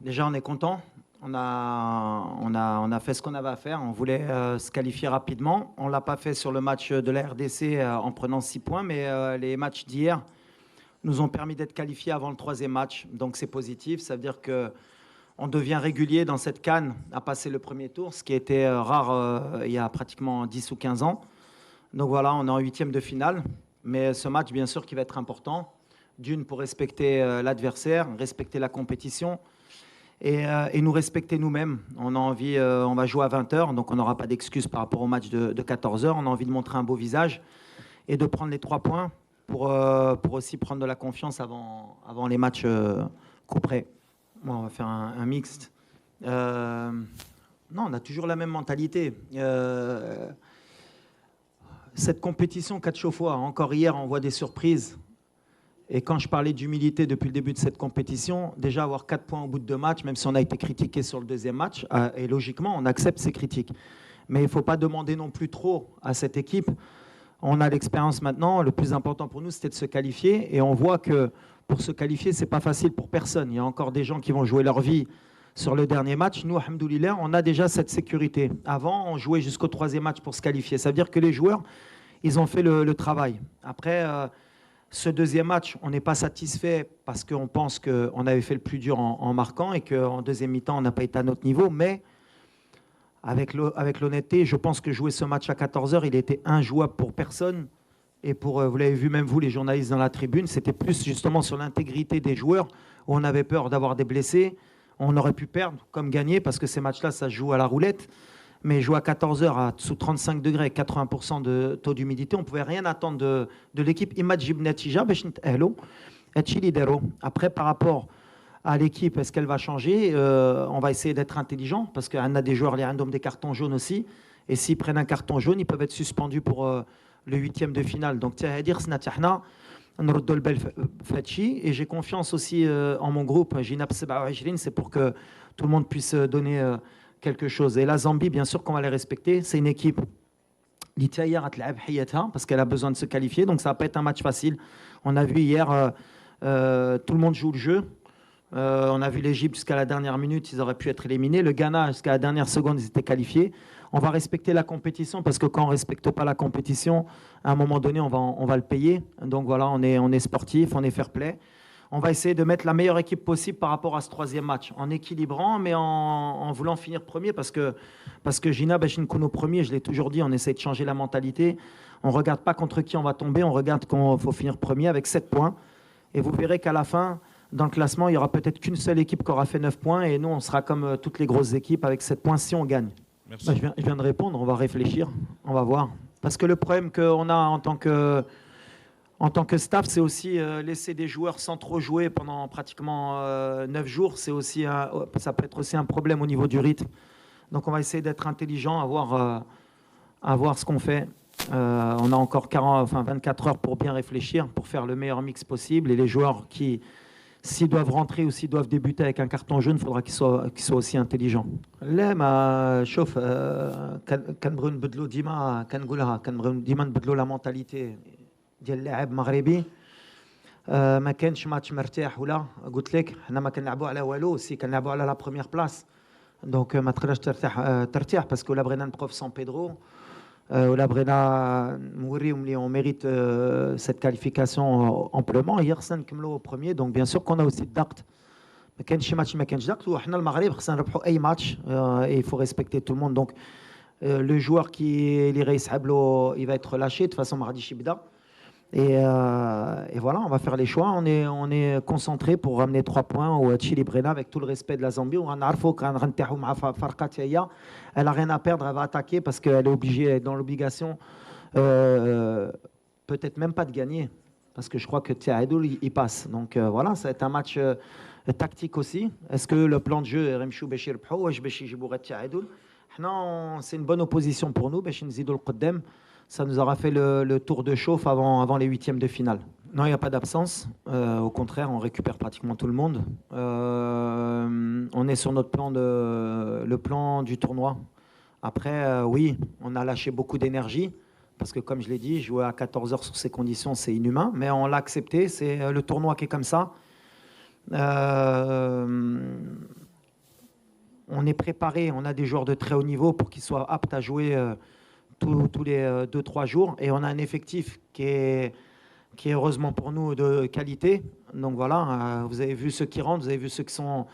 Déjà, on est content. On a fait ce qu'on avait à faire. On voulait se qualifier rapidement. On ne l'a pas fait sur le match de la RDC en prenant 6 points, mais les matchs d'hier nous ont permis d'être qualifiés avant le troisième match. Donc c'est positif. Ça veut dire qu'on devient régulier dans cette CAN à passer le premier tour, ce qui était rare il y a pratiquement 10 ou 15 ans. Donc voilà, on est en huitième de finale. Mais ce match, bien sûr, qui va être important. D'une, pour respecter l'adversaire, respecter la compétition et nous respecter nous-mêmes. On a envie, on va jouer à 20 heures, donc on n'aura pas d'excuses par rapport au match de 14 heures. On a envie de montrer un beau visage et de prendre les 3 points pour aussi prendre de la confiance avant les matchs couperets. Bon, on va faire un mixte. Non, on a toujours la même mentalité. Cette compétition 4 fois, encore hier, on voit des surprises. Et quand je parlais d'humilité depuis le début de cette compétition, déjà avoir 4 points au bout de 2 matchs, même si on a été critiqué sur le deuxième match, et logiquement, on accepte ces critiques. Mais il ne faut pas demander non plus trop à cette équipe. On a l'expérience maintenant. Le plus important pour nous, c'était de se qualifier. Et on voit que pour se qualifier, ce n'est pas facile pour personne. Il y a encore des gens qui vont jouer leur vie sur le dernier match. Nous, alhamdoulilah, on a déjà cette sécurité. Avant, on jouait jusqu'au 3e match pour se qualifier. Ça veut dire que les joueurs, ils ont fait le travail. Après... ce deuxième match, on n'est pas satisfait parce qu'on pense qu'on avait fait le plus dur en marquant et qu'en deuxième mi-temps, on n'a pas été à notre niveau. Mais avec l'honnêteté, je pense que jouer ce match à 14 heures, il était injouable pour personne. Et vous l'avez vu même vous, les journalistes dans la tribune, c'était plus justement sur l'intégrité des joueurs où on avait peur d'avoir des blessés. On aurait pu perdre comme gagner parce que ces matchs-là, ça se joue à la roulette. Mais jouer à 14 heures à sous 35 degrés, 80% de taux d'humidité, on ne pouvait rien attendre de l'équipe. Après, par rapport à l'équipe, est-ce qu'elle va changer? On va essayer d'être intelligent parce qu'on a des joueurs, les random des cartons jaunes aussi. Et s'ils prennent un carton jaune, ils peuvent être suspendus pour le huitième de finale. Donc, et j'ai confiance aussi en mon groupe, c'est pour que tout le monde puisse donner quelque chose. Et la Zambie, bien sûr qu'on va les respecter. C'est une équipe parce qu'elle a besoin de se qualifier. Donc ça va pas être un match facile. On a vu hier, tout le monde joue le jeu. On a vu l'Égypte jusqu'à la dernière minute, ils auraient pu être éliminés. Le Ghana, jusqu'à la dernière seconde, ils étaient qualifiés. On va respecter la compétition parce que quand on ne respecte pas la compétition, à un moment donné, on va le payer. Donc voilà, on est sportif, on est fair play. On va essayer de mettre la meilleure équipe possible par rapport à ce troisième match, en équilibrant, mais en voulant finir premier, parce que Gina Bachinkuno premier, je l'ai toujours dit, on essaie de changer la mentalité. On ne regarde pas contre qui on va tomber, on regarde qu'il faut finir premier avec 7 points. Et vous verrez qu'à la fin, dans le classement, il n'y aura peut-être qu'une seule équipe qui aura fait 9 points, et nous, on sera comme toutes les grosses équipes avec 7 points si on gagne. Merci. Je viens de répondre, on va réfléchir, on va voir. Parce que le problème qu'on a en tant que staff, c'est aussi laisser des joueurs sans trop jouer pendant pratiquement 9 jours. Ça peut être aussi un problème au niveau du rythme. Donc on va essayer d'être intelligent, à voir ce qu'on fait. On a encore 24 heures pour bien réfléchir, pour faire le meilleur mix possible. Et les joueurs qui, s'ils doivent rentrer ou s'ils doivent débuter avec un carton jaune, il faudra qu'ils soient aussi intelligents. Là, شوف كنبغيو نبدلوا ديما كنقولها كنبغيو ديما نبدلوا la mentalité ديال اللاعب مغربي. ما كانش ماتش مرتاح ولا قلت لك حنا ما كنلعبوا على والو سي كنلعبوا على لا بروميير بلاص. دونك ما تقدرش ترتاح باسكو ولا بغينا نبقاو في سان بيدرو ولا بغينا نوريهم لي on mérite cette qualification amplement. Hier خصنا نكملوا premier, donc bien sûr qu'on a aussi الضغط. ما كانش شي ماتش ما كانش ضغط وحنا المغرب خصنا نربحوا اي ماتش et il faut respecter tout le monde. Donc le joueur qui اللي غيسحب له il va être relâché de toute façon ما غاديش يبدا. Et voilà, on va faire les choix. On est concentré pour ramener 3 points au Chili Brena avec tout le respect de la Zambie. Elle n'a rien à perdre, elle va attaquer parce qu'elle est obligée, elle est dans l'obligation, peut-être même pas de gagner. Parce que je crois que Tiaedoul, il passe. Donc voilà, ça va être un match tactique aussi. Est-ce que le plan de jeu est Remchou Béchir Pho ou Béchir Jibouret Tiaedoul? C'est une bonne opposition pour nous. Béchir Nzidou Qudem. Ça nous aura fait le tour de chauffe avant les huitièmes de finale. Non, il n'y a pas d'absence. Au contraire, on récupère pratiquement tout le monde. On est sur notre le plan du tournoi. Après, oui, on a lâché beaucoup d'énergie. Parce que comme je l'ai dit, jouer à 14 heures sur ces conditions, c'est inhumain. Mais on l'a accepté. C'est le tournoi qui est comme ça. on est préparé, on a des joueurs de très haut niveau pour qu'ils soient aptes à jouer tous les 2-3 jours. Et on a un effectif qui est heureusement pour nous de qualité. Donc voilà, vous avez vu ceux qui rentrent, vous avez vu ceux qui sont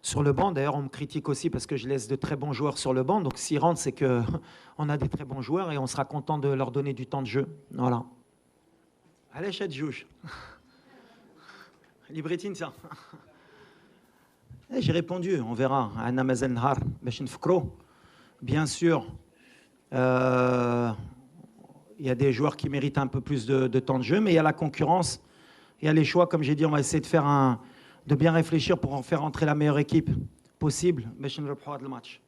sur le banc. D'ailleurs, on me critique aussi parce que je laisse de très bons joueurs sur le banc. Donc s'ils rentrent, c'est qu'on a des très bons joueurs et on sera content de leur donner du temps de jeu. Voilà. Allez, chat juge. Libretine, ça. J'ai répondu, on verra. Anna Mazen Har, Beshin Fkro. Bien sûr, il y a des joueurs qui méritent un peu plus de temps de jeu, mais il y a la concurrence, il y a les choix. Comme j'ai dit, on va essayer de bien réfléchir pour en faire entrer la meilleure équipe possible. Beshin reprendre le match.